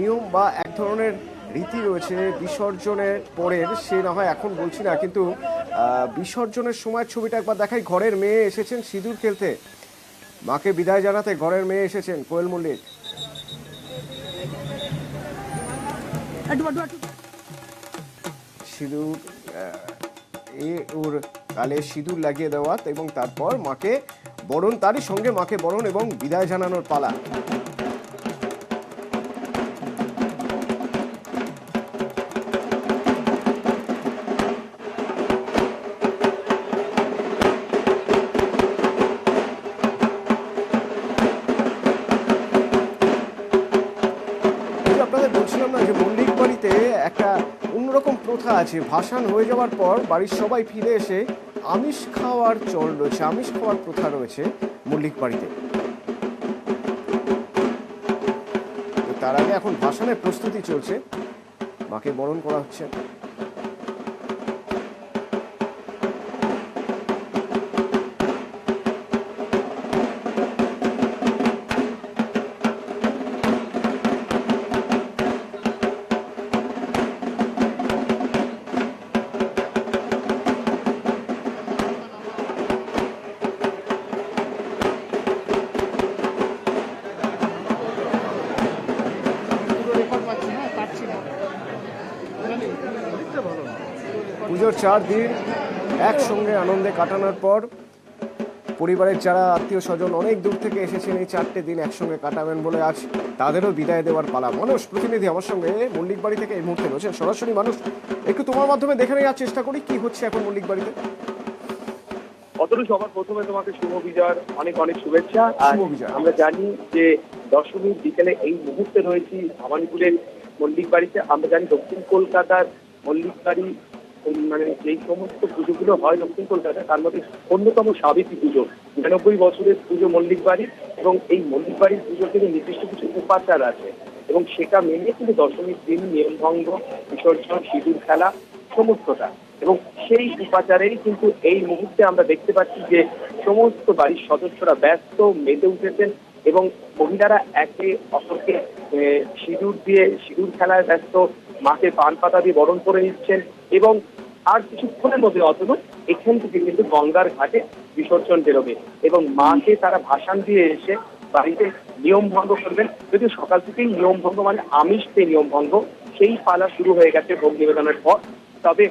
নিয়ম বা এক ধরনের রীতি রয়েছে বিসর্জনের পরের, সে না হয় এখন বলছি না, কিন্তু বিসর্জনের সময় ছবিটা একবার দেখাই। ঘরের মেয়ে এসেছেন সিঁদুর খেলতে, মাকে বিদায় জানাতে ঘরের মেয়ে এসেছেন কোয়েল মল্লিক। সিঁদুর ওর গালে সিঁদুর লাগিয়ে দেওয়া এবং তারপর মাকে বরণ, তারই সঙ্গে মাকে বরণ এবং বিদায় জানানোর পালা। আপনাদের বলছিলাম না যে মল্লিক বাড়িতে একটা অন্যরকম প্রথা আছে। ভাসান হয়ে যাওয়ার পর বাড়ির সবাই ফিরে এসে আমিষ খাওয়ার চল রয়েছে, আমিষ খাওয়ার প্রথা রয়েছে মল্লিক বাড়িতে। তার আগে এখন ভাসানের প্রস্তুতি চলছে, মাকে বরণ করা হচ্ছে। পুজোর 4 দিন একসঙ্গে আনন্দে কাটানোর পর পরিবারের যারা আত্মীয় স্বজন অনেক দূর থেকে এসেছেন এই 4টে দিন একসঙ্গে কাটাবেন বলে আজ তাদেরও বিদায় দেওয়ার পালা। মানুষ প্রতিনিধি আমার সঙ্গে মল্লিক বাড়ি থেকে এই মুহূর্তে রয়েছেন সরাসরি। মানুষ, একটু তোমার মাধ্যমে দেখে নেওয়ার চেষ্টা করি কি হচ্ছে এখন মল্লিক বাড়িতে। অতটু সবার প্রথমে তোমাকে শুভ বিজয়ের অনেক অনেক শুভেচ্ছা। আমরা জানি যে দশমীর বিকেলে এই মুহূর্তে রয়েছি ভবানীপুরের মল্লিক বাড়িতে। আমরা জানি দক্ষিণ কলকাতার মল্লিক বাড়ি মানে যেই সমস্ত পুজোগুলো হয় দক্ষিণ কলকাতায় তার মধ্যে অন্যতম সাবিত্রী পুজো, 99 বছরের পুজো মল্লিক বাড়ি। এবং এই মল্লিক বাড়ির পুজোর কিন্তু নির্দিষ্ট কিছু উপাচার আছে এবং সেটা মেনে কিন্তু দশমীর দিন নিয়মভঙ্গ, বিসর্জন, সিঁদুর খেলা সমস্তটা। এবং সেই উপাচারেই কিন্তু এই মুহূর্তে আমরা দেখতে পাচ্ছি যে সমস্ত বাড়ির সদস্যরা ব্যস্ত, মেতে উঠেছেন এবং মহিলারা একে অপরকে সিঁদুর দিয়ে সিঁদুর খেলায় ব্যস্ত, মাকে পান পাতা দিয়ে বরণ করে নিচ্ছেন। এবং আর কিছুক্ষণের মধ্যে অথবা এখান থেকে কিন্তু গঙ্গার ঘাটে বিসর্জন বেরোবে এবং মাকে তারা ভাসান দিয়ে এসে বাড়িতে নিয়ম ভঙ্গ করবেন। যদিও সকাল থেকেই নিয়ম ভঙ্গ মানে আমিষ পেয়ে নিয়ম ভঙ্গ, সেই পালা শুরু হয়ে গেছে ভোগ নিবেদনের পর। তবে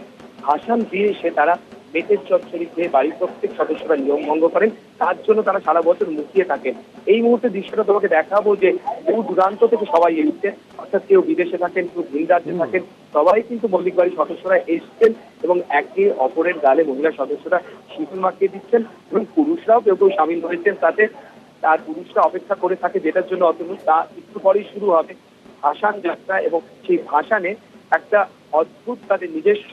ভাসান দিয়ে এসে তারা বেতের চচ্চড়ি দিয়ে বাড়ির প্রত্যেক সদস্যরা নিয়ম ভঙ্গ করেন, তার জন্য তারা সারা বছর মুখিয়ে থাকেন। এই মুহূর্তে দৃশ্যটা তোমাকে দেখাবো যে বহু দূরান্ত থেকে সবাই এসছেন, অর্থাৎ কেউ বিদেশে থাকেন, কেউ ভিন রাজ্যে থাকেন, সবাই কিন্তু মল্লিক বাড়ির সদস্যরা এসছেন এবং একে অপরের গালে মহিলা সদস্যরা সিঁদুর মাখিয়ে দিচ্ছেন এবং পুরুষরাও কেউ কেউ সামিল হয়েছেন তাতে। তার পুরুষরা অপেক্ষা করে থাকে যেটার জন্য অতনু, তা একটু পরেই শুরু হবে ভাসান যাত্রা। এবং সেই ভাসানে একটা অদ্ভুত তাদের নিজস্ব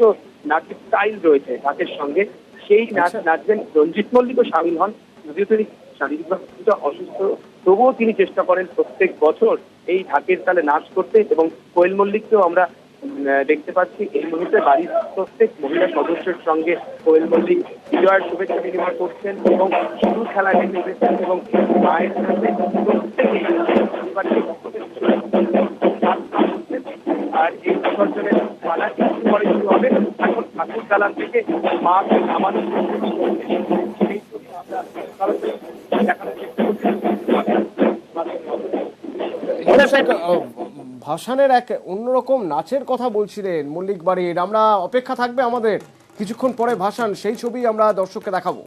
নাচের স্টাইল রয়েছে ঢাকের সঙ্গে। সেই নাচ নাচবেন রঞ্জিত মল্লিকও সামিল হন। যদিও তিনি শারীরিকভাবে কিছুটা অসুস্থ, তবুও তিনি চেষ্টা করেন প্রত্যেক বছর এই ঢাকের তালে নাচ করতে। এবং কোয়েল মল্লিককেও আমরা দেখতে পাচ্ছি এই মুহূর্তে বাড়ির প্রত্যেক মহিলা সদস্যের সঙ্গে কোয়েল মল্লিক বিজয়ের শুভেচ্ছা বিনিময় করছেন এবং সিঁদুর খেলায় নেমে উঠেছেন এবং মায়ের সাথে আর এই বিসর্জনের পালা একটু পরে শুরু হবে। এখন ঠাকুর দালান থেকে মাকে নামানোর ভাসানের এক অন্যরকম নাচের কথা বলছিলেন মল্লিক বাড়ির। আমরা অপেক্ষা থাকবে আমাদের, কিছুক্ষণ পরে ভাসান, সেই ছবি আমরা দর্শককে দেখাবো।